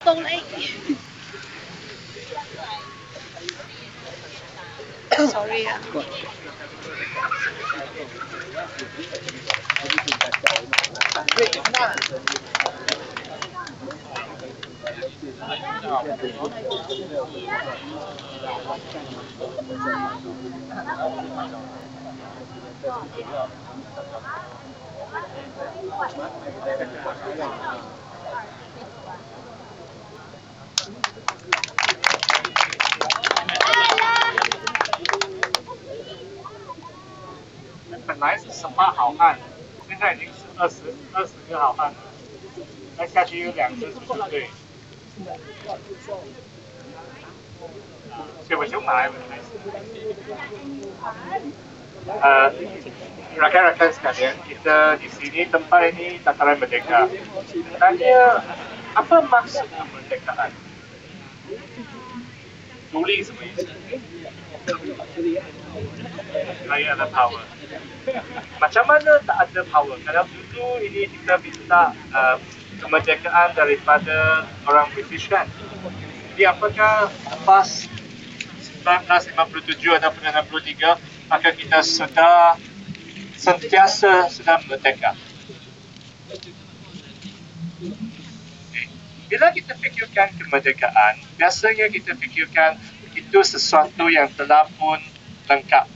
Tông lại. Sorry ah.本来是18好汉，现在已经是20个好汉了。再下去有2支足球队。Siapa cuma rakan-rakan sekalian, kita di sini tempat ini Dataran Merdeka. Tanya apa maksud kemerdekaan? Tuli sebenarnya. Saya ada power. Macam mana tak ada power? Kalau dulu ini kita minta kemerdekaan daripada orang British kan? Jadi apakah lepas 1957 ataupun 63 maka kita sudah sentiasa sudah merdeka? Bila kita fikirkan kemerdekaan, biasanya kita fikirkan itu sesuatu yang telah pun lengkap.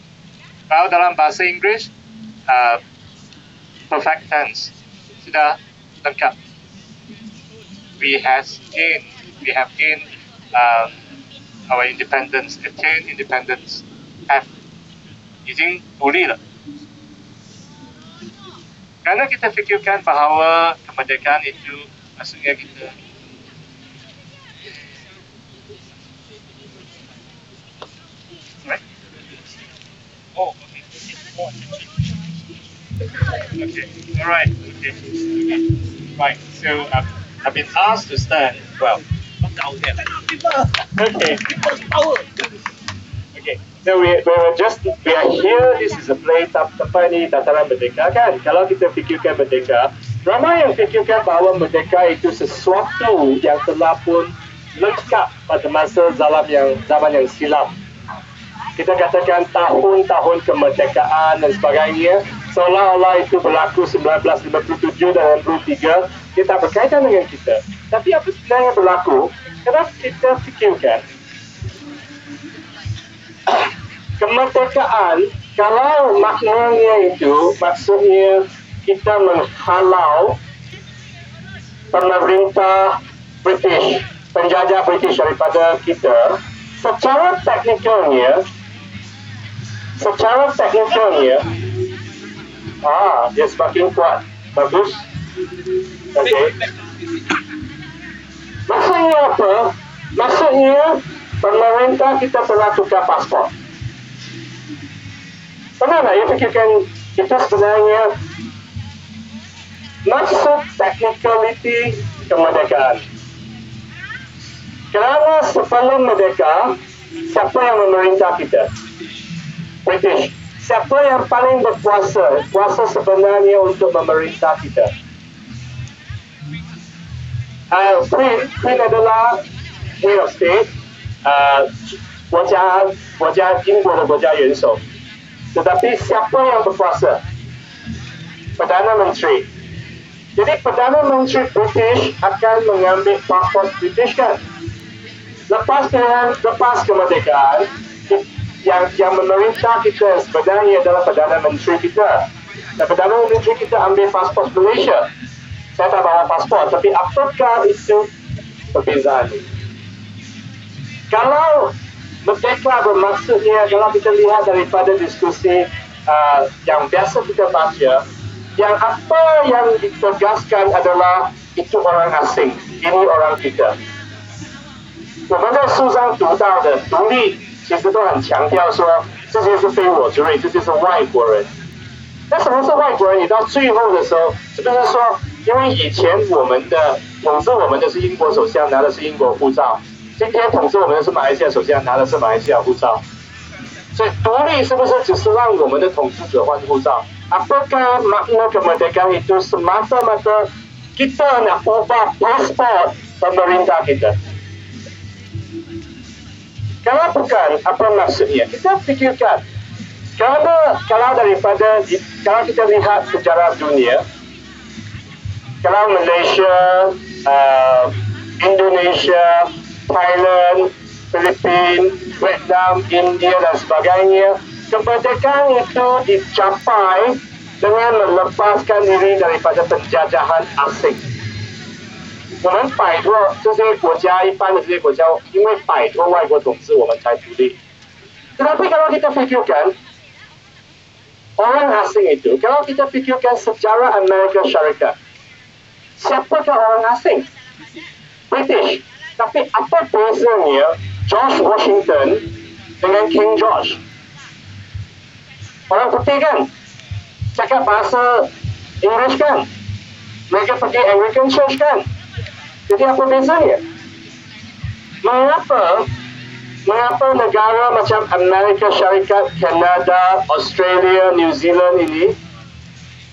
Kalau dalam bahasa Inggeris, perfect tense, sudah lengkap. We have gained our independence, attained independence, have 已经独立了。Karena kita fikirkan bahawa kemerdekaan itu maksudnya kita right? Oh, okay. Okay. All right. Okay. Right. So I've been asked to stand. Well. Okay. Okay. So we are here. This is a place tempat ini Dataran Merdeka kan. Kalau kita fikirkan merdeka, ramai yang fikirkan bahawa merdeka itu sesuatu yang telah pun lengkap pada masa zaman yang silam. Kita katakan tahun-tahun kemerdekaan dan sebagainya, seolah-olah itu berlaku 1957 dan 63, dia tak berkaitan dengan kita. Tapi apa sebenarnya berlaku? Kerana kita fikirkan kemerdekaan, kalau maknanya itu, maksudnya kita menghalau pemerintah British, penjajah British daripada kita, secara teknikalnya, dia semakin kuat. Bagus. Okey. Maksudnya apa? Maksudnya pemerintah kita telah tukar pasport. Pernah tak ya fikirkan itu sebenarnya maksud technicality kemerdekaan? Kerana sebelum merdeka, siapa yang memerintah kita? British. Siapa yang paling berkuasa? Kuasa sebenarnya untuk memerintah kita. Queen adalah head of state, 英国的国家元首。Tetapi siapa yang berkuasa? Perdana Menteri. Jadi Perdana Menteri British akan mengambil pasport British kan? Lepas kemerdekaan, yang memerintah kita sebenarnya adalah Perdana Menteri kita. Dan Perdana Menteri kita ambil pasport Malaysia. Saya tak bawa pasport, tapi apakah itu perbezaan? Kalau merdeka bermaksudnya, kalau kita lihat daripada diskusi yang biasa kita baca, yang apa yang ditegaskan adalah itu orang asing, ini orang kita. 我们在书上读到的独立，其实都很强调说这些是非我之类，这就是外国人。那什么是外国人？你到最后的时候，是不是说，因为以前我们的统治我们的是英国首相，拿的是英国护照，今天统治我们的是马来西亚首相，拿的是马来西亚护照。所以独立是不是只是让我们的统治者换护照？ Apakah makna kemerdekaan itu semata-mata kita nak ubah pasport pemerintah kita. Kalau bukan, apa maksudnya? Kita fikirkan. Kalau kita lihat sejarah dunia, kalau Malaysia, Indonesia, Thailand, Filipina, Vietnam, India dan sebagainya, kemerdekaan itu dicapai dengan melepaskan diri daripada penjajahan asing. 我们摆脱这些国家，一般的这些国家，因为摆脱外国统治，我们才独立。Tetapi kalau kita fikirkan orang asing itu, kalau kita fikirkan sejarah Amerika Syarikat, siapakah orang asing? British. Tapi apa bezanya George Washington dengan King George? Orang putih kan? Cakap bahasa English kan? Mereka pergi Anglican Church kan? Jadi apa bezanya? Mengapa negara macam Amerika Syarikat, Kanada, Australia, New Zealand ini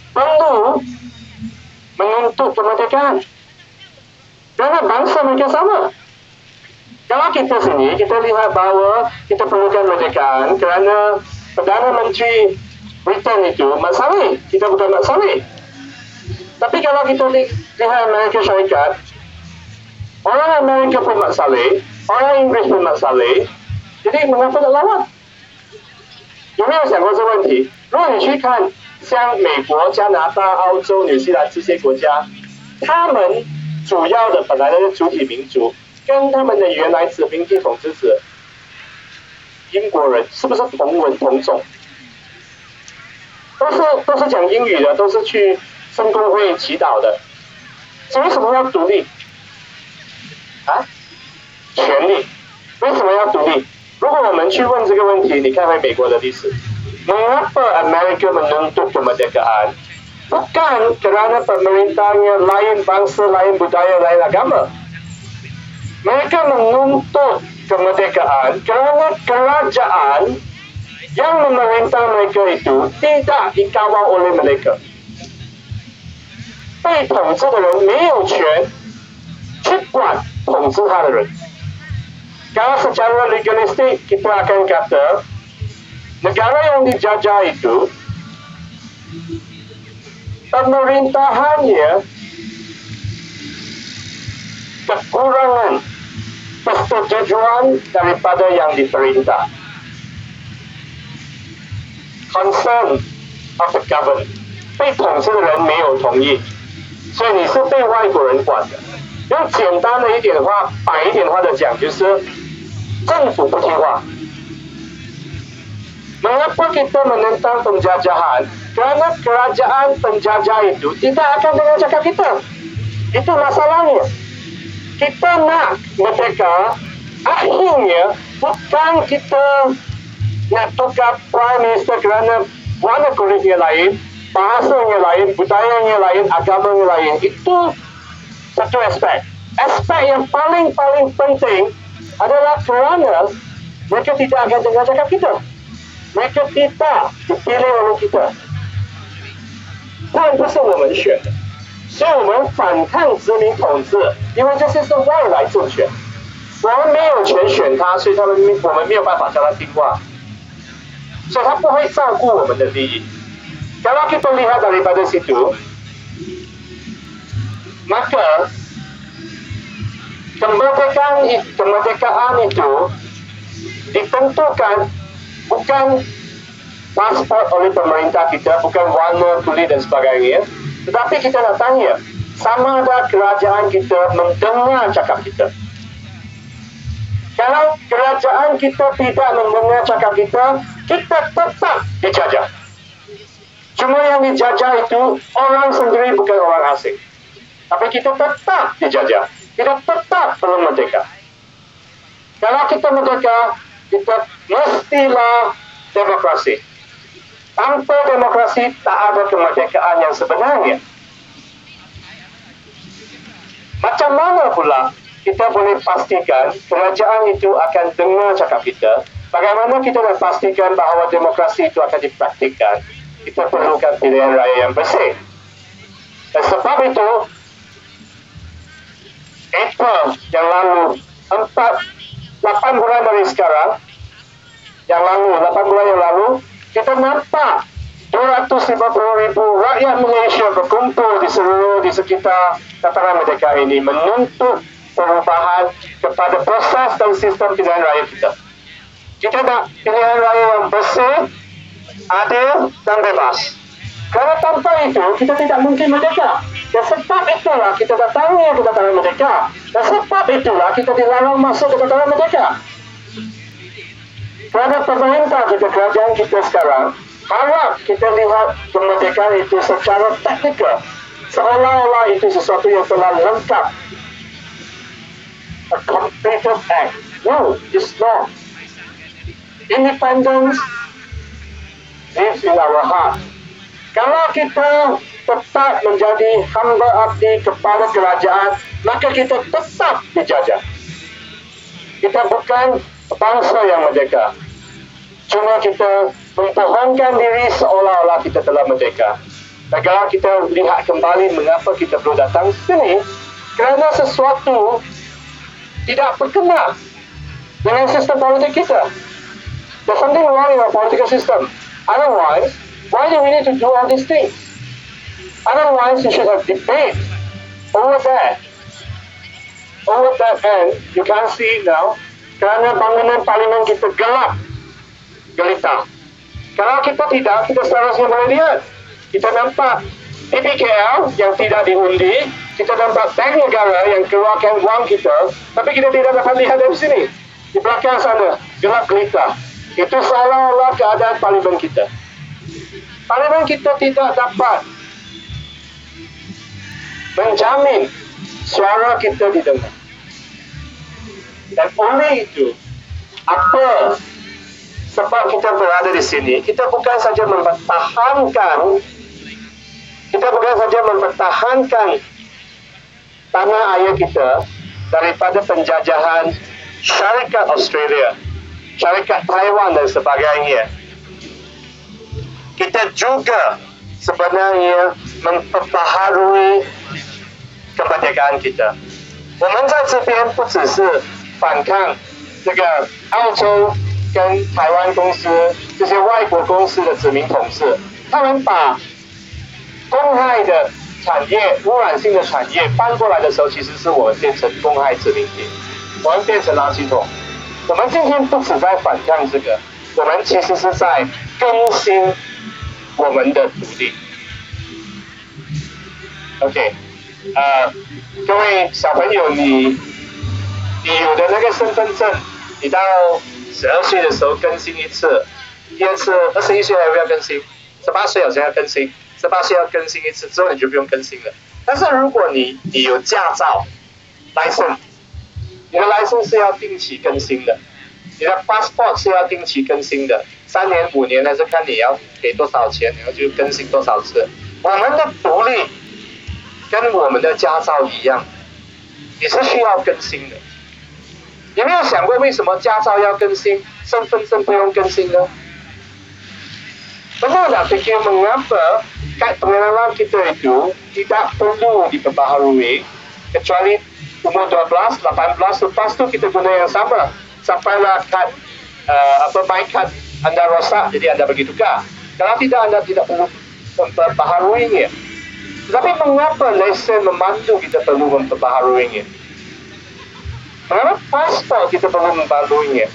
perlu menuntut kemerdekaan? Karena bangsa mereka sama. Kalau kita sini, kita lihat bahawa kita perlukan kemerdekaan kerana Perdana Menteri Britain itu Mat Salleh, kita bukan Mat Salleh. Tapi kalau kita lihat Amerika Syarikat, orang Amerika pun Mat Salleh, orang Inggris pun Mat Salleh, jadi mengapa nak lawan? 有没有想过这个问题？如果你去看像美国、加拿大、澳洲、纽西兰这些国家，他们主要的本来的主体民族跟他们的原来殖民地统治者英国人是不是同文同种？都是讲英语的，都是去圣公会祈祷的，为什么要独立？啊？权利？为什么要独立？如果我们去问这个问题，你看回美国的历史 ，mengapa Amerika menuntut kemerdekaan? Bukan kerana pemerintahnya lain bangsa, lain budaya, lain agama. Mereka menuntut kemerdekaan kerana kerajaan yang memerintah mereka itu tidak dikawal oleh mereka. 被统治的人没有权去管统治他的人。Kalau secara legalistik kita akan kata negara yang dijajah itu pemerintahannya kekurangan persetujuan daripada yang diperintah. Concern of the government. 被统治的人没有同意，所以你是被外国人管的。用简单的一点话，白一点话的讲，就是政府不听话。Mengapa kita menentang penjajahan? Kerana kerajaan penjajah itu tidak akan dengar cakap kita. Itu masalahnya. Kita nak merdeka, akhirnya bukan kita nak tukar Prime Minister kerana warna kulitnya lain, bahasanya lain, budayanya lain, agamanya lain. Itu satu aspek. Aspek yang paling penting adalah kerana mereka tidak akan dengar cakap kita. Mereka tidak dipilih oleh kita. 但不是我们选的，所以我们反抗殖民统治，因为这些是外来政权，我们没有权选他，所以我们没有办法叫他听话，所以他不会照顾我们的利益。Kalau kita lihat daripada situ, maka kemerdekaan itu ditentukan bukan pasport oleh pemerintah kita, bukan warna kulit dan sebagainya, tetapi kita nak tanya, sama ada kerajaan kita mendengar cakap kita. Kalau kerajaan kita tidak mendengar cakap kita, kita tetap dijajah. Cuma yang dijajah itu orang sendiri, bukan orang asing. Tapi kita tetap dijajah. Kita tetap belum merdeka. Kalau kita merdeka, kita mestilah demokrasi. Tanpa demokrasi, tak ada kemerdekaan yang sebenarnya. Macam mana pula kita boleh pastikan kerajaan itu akan dengar cakap kita? Bagaimana kita nak pastikan bahawa demokrasi itu akan dipraktikkan? Kita perlukan pilihan raya yang bersih. Dan sebab itu, April yang lalu, 8 bulan dari sekarang, yang lalu, 8 bulan yang lalu, kita nampak 250,000 rakyat Malaysia berkumpul di sekitar Dataran Merdeka ini menuntut perubahan kepada proses dan sistem pilihan raya kita. Kita nak pilihan raya yang bersih, adil dan bebas. Kerana tanpa itu, kita tidak mungkin merdeka. Dan sebab itulah kita datangi ke Dataran Merdeka. Dan sebab itulah kita dilarang masuk ke Dataran Merdeka. Kerana pemerintah kita, kerajaan kita sekarang, harap kita lihat kemerdekaan itu secara teknikal. Seolah-olah itu sesuatu yang telah lengkap. A completed act. No, it's not. Independence lives in our heart. Kalau kita tetap menjadi hamba abdi kepada kerajaan, maka kita tetap dijajah. Kita bukan bangsa yang merdeka. Cuma kita mempohonkan diri seolah-olah kita telah merdeka. Dan kalau kita lihat kembali mengapa kita perlu datang ke sini, kerana sesuatu tidak berkenaan dengan sistem politik kita. There's something wrong in our political system. Otherwise, why do we need to do all these things? Otherwise, you should have debate over that. Over that end, you can't see it now, kerana bangunan parlimen kita gelap, gelita. Kalau kita tidak, kita seharusnya boleh lihat. Kita nampak PPKL yang tidak diundi, kita nampak bank negara yang keluarkan wang kita, tapi kita tidak dapat lihat dari sini. Di belakang sana, gelap gelita. Itu seolah-olah keadaan parlimen kita. Parlimen kita tidak dapat menjamin suara kita didengar. Dan oleh itu, apa sebab kita berada di sini, kita bukan saja mempertahankan tanah air kita daripada penjajahan syarikat Australia, syarikat Taiwan dan sebagainya. Kita juga sebenarnya memperbaharui kemerdekaan kita. 我们在这边不只是反抗这个澳洲跟台湾公司这些外国公司的殖民统治，他们把公害的产业、污染性的产业搬过来的时候，其实是我们变成公害殖民地，我们变成垃圾桶。我们今天不只在反抗这个，我们其实是在更新我们的土地。OK， 各位小朋友，你有的那个身份证，你到12岁的时候更新一次，第二次21岁还要更新，18岁好像要更新，18岁要更新一次，之后你就不用更新了。但是如果你有驾照 license， 你的 license 是要定期更新的，你的 passport 是要定期更新的，3年5年还是看你要给多少钱，然后就更新多少次。我们的独立跟我们的驾照一样，也是需要更新的。有没有想过为什么驾照要更新，身份证不用更新呢？ Pernah tak fikir mengapa kad pengenalan kita itu tidak perlu diperbaharui kecuali umur 12, 18, lepas tu kita guna yang sama sampailah kad my card anda rosak jadi anda pergi tukar. Kalau tidak, anda tidak perlu memperbaharuinya. Tetapi mengapa lesen memandu kita perlu memperbaharuinya? Mengapa paspor kita perlu memperbaharuinya?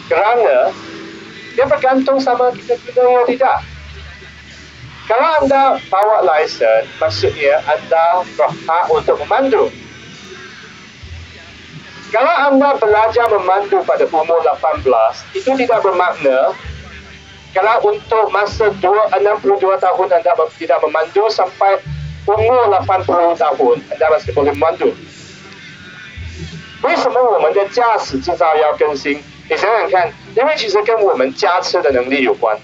Kerana dia bergantung sama kita guna atau tidak. Kalau anda bawa lesen, maksudnya anda berhak untuk memandu. Kalau anda belajar memandu pada umur 18, itu tidak bermakna kalau untuk masa 62 tahun anda tidak memandu sampai umur 80 tahun anda masih boleh memandu. 为什么我们的驾驶执照要更新？你想想看，因为其实跟我们驾车的能力有关。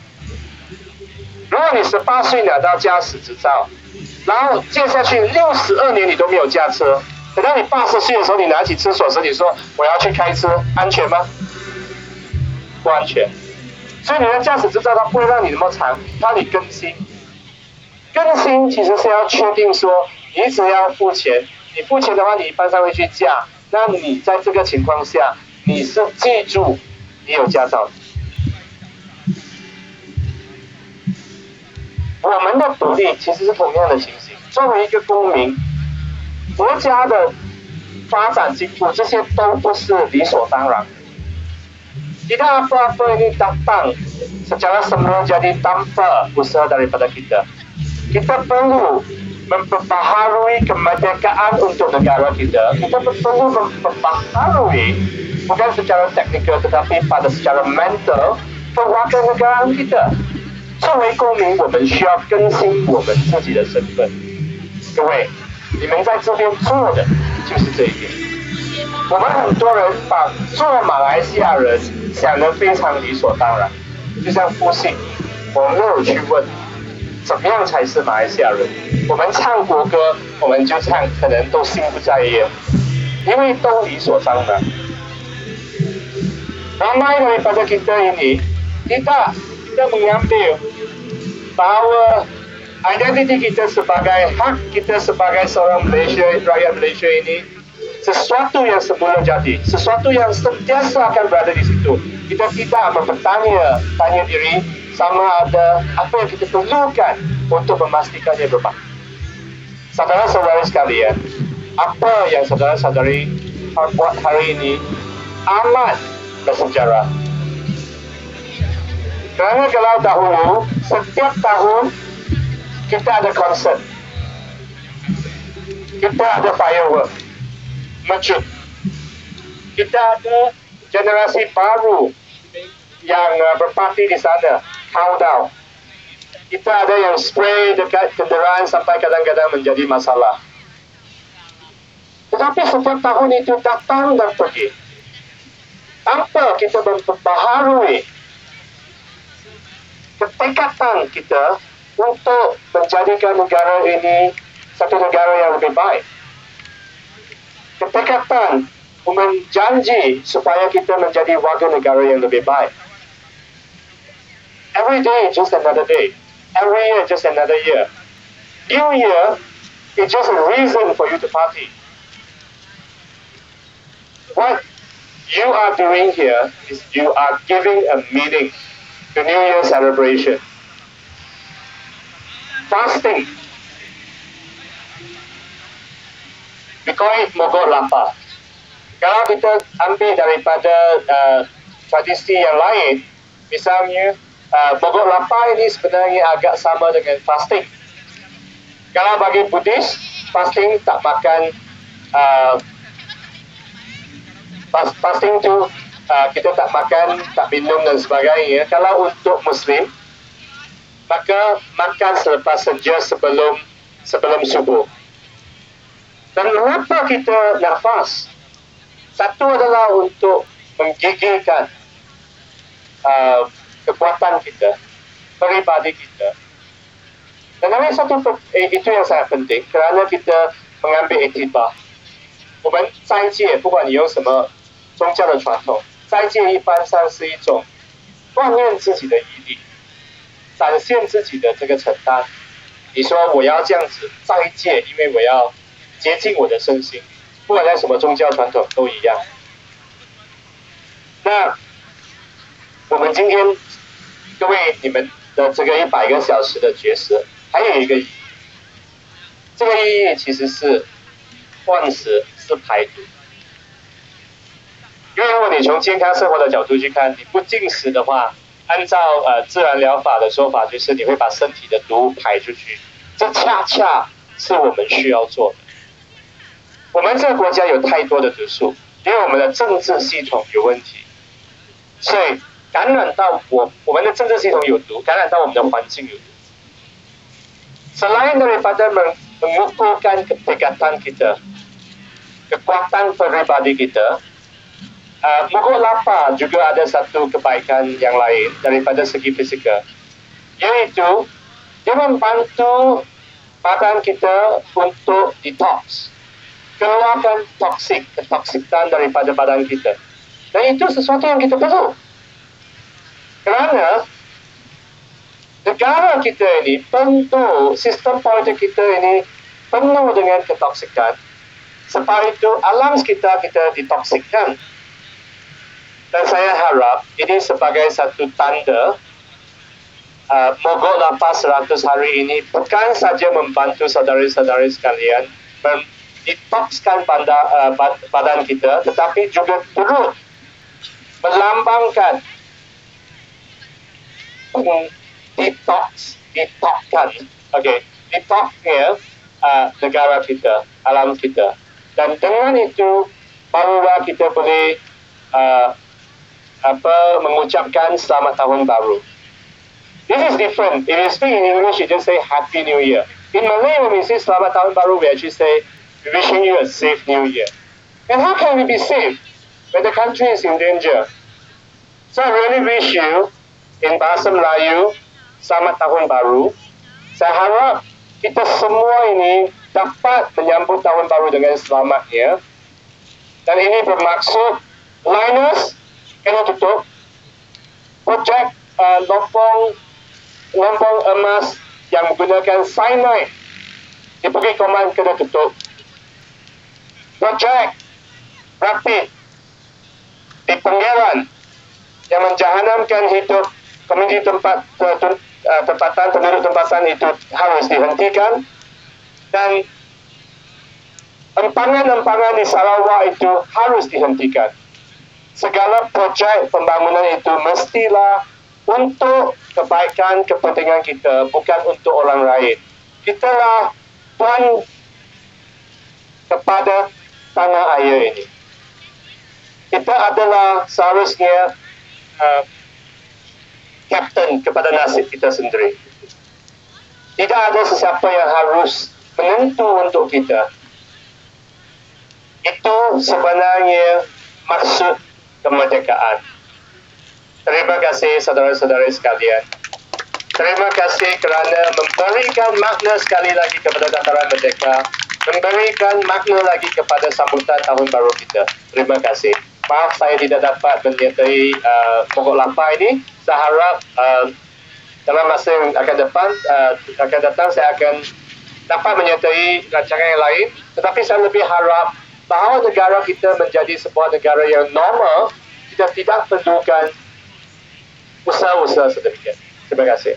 如果你18岁拿到驾驶执照，然后接下去62年你都没有驾车，等到你80岁的时候，你拿起车锁匙，你说我要去开车，安全吗？不安全。所以你的驾驶执照它不会让你那么长，让你更新。更新其实是要确定说，你只要付钱你付钱的话，你一般上会去驾。那你在这个情况下，你是记住你有驾照。我们的独立其实是同样的情形。作为一个公民，国家的发展进步，这些都不是理所当然。Kita apa-apa ini datang secara semula jadi tanpa usaha daripada kita. Kita perlu memperbaharui kemerdekaan untuk negara kita. Kita perlu memperbaharui bukan secara teknikal tetapi pada secara mental kewarganegaraan kita. 作为公民，我们需要更新我们自己的身份。各位，你们在这边做的就是这一点。我们很多人把做马来西亚人想得非常理所当然，就像复姓，我们没有去问怎么样才是马来西亚人。我们唱国歌，我们就唱，可能都心不在焉，因为都理所当然。Ramai daripada kita ini kita mengambil bahawa identiti kita sebagai hak kita sebagai seorang Malaysia, rakyat Malaysia ini sesuatu yang semula jadi, sesuatu yang sentiasa akan berada di situ. Kita tidak tanya diri sama ada apa yang kita perlukan untuk memastikannya berubah. Saudara-saudara sekalian, apa yang saudara-saudari buat hari ini amat bersejarah. Kerana kalau dahulu, setiap tahun kita ada konsert, kita ada firework, masjid. Kita ada generasi baru yang berparti di sana, countdown. Kita ada yang spray dekat kenderaan sampai kadang-kadang menjadi masalah. Tetapi setiap tahun itu datang dan pergi. Tanpa kita memperbaharui ketekatan kita untuk menjadikan negara ini satu negara yang lebih baik. Ketekatan menjanji supaya kita menjadi warga negara yang lebih baik. Every day is just another day. Every year just another year. New Year is just a reason for you to party. What you are doing here is you are giving a meaning to New Year celebration. Fasting. Because mogok lapar. Kalau kita ambil daripada tradisi yang lain, misalnya mogok lapar ini sebenarnya agak sama dengan fasting. Kalau bagi Buddhis, fasting tak makan, fasting tu kita tak makan, tak minum dan sebagainya. Kalau untuk Muslim, maka makan selepas senja sebelum subuh. Dan mengapa kita nak fast? Satu adalah untuk menggigilkan kekuatan kita, peribadi kita. Dan ada satu itu yang sangat penting kerana kita mengambil iktibar. 我们斋戒，不管你用什么宗教的传统，斋戒一般上是一种锻炼自己的毅力，展现自己的这个承担。你说我要这样子斋戒，因为我要洁净我的身心，不管在什么宗教传统都一样。那我们今天各位你们的这个100个小时的绝食，还有一个意义，这个意义其实是断食，是排毒。因为如果你从健康生活的角度去看，你不进食的话，按照自然疗法的说法，就是你会把身体的毒排出去，这恰恰是我们需要做的。我们这个国家有太多的毒素，因为我们的政治系统有问题，所以感染到我们的政治系统有毒，感染到我们的环境有毒。Selain daripada mengukuhkan ketekatan kita, kekuatan pribadi kita, mogok lapar juga ada satu kebaikan yang lain daripada segi fizikal, yaitu dia membantu badan kita untuk detox, keluarkan ketoksikan daripada badan kita. Dan itu sesuatu yang kita perlu. Kerana negara kita ini penuh, sistem politik kita ini penuh dengan ketoksikan. Sebab itu alam kita ditoksikkan. Dan saya harap ini sebagai satu tanda mogok lapas 100 hari ini bukan saja membantu saudara-saudara sekalian mendetokskan badan kita, tetapi juga turut melambangkan detoxnya negara kita, alam kita. Dan dengan itu barulah kita boleh mengucapkan selamat tahun baru. This is different. If you speak in English, you just say Happy New Year. In Malay, when we say Selamat Tahun Baru, we actually say wishing you a safe New Year. And how can we be safe when the country is in danger? So I really wish you, in bahasa Melayu, Selamat Tahun Baru. Saya harap kita semua ini dapat menyambut Tahun Baru dengan selamatnya. Dan ini bermaksud liners kena tutup, projek lompong emas yang menggunakan cyanide di Bukit Koman kena tutup. Projek rapid di Penggeran yang menjahanamkan hidup komuniti penduduk tempatan itu harus dihentikan. Dan empangan-empangan di Sarawak itu harus dihentikan. Segala projek pembangunan itu mestilah untuk kebaikan kepentingan kita, bukan untuk orang lain. Kitalah tuan kepada tanah air ini. Kita adalah seharusnya kapten kepada nasib kita sendiri. Tidak ada sesiapa yang harus menentu untuk kita. Itu sebenarnya maksud kemerdekaan. Terima kasih saudara-saudara sekalian. Terima kasih kerana memberikan makna sekali lagi kepada Dataran Merdeka, memberikan makna lagi kepada sambutan Tahun Baru kita. Terima kasih. Maaf saya tidak dapat menyertai pokok lampau ini. Saya harap dalam masa yang akan datang saya akan dapat menyertai rancangan yang lain. Tetapi saya lebih harap bahawa negara kita menjadi sebuah negara yang normal. Kita tidak perlukan usaha-usaha sedemikian. Terima kasih.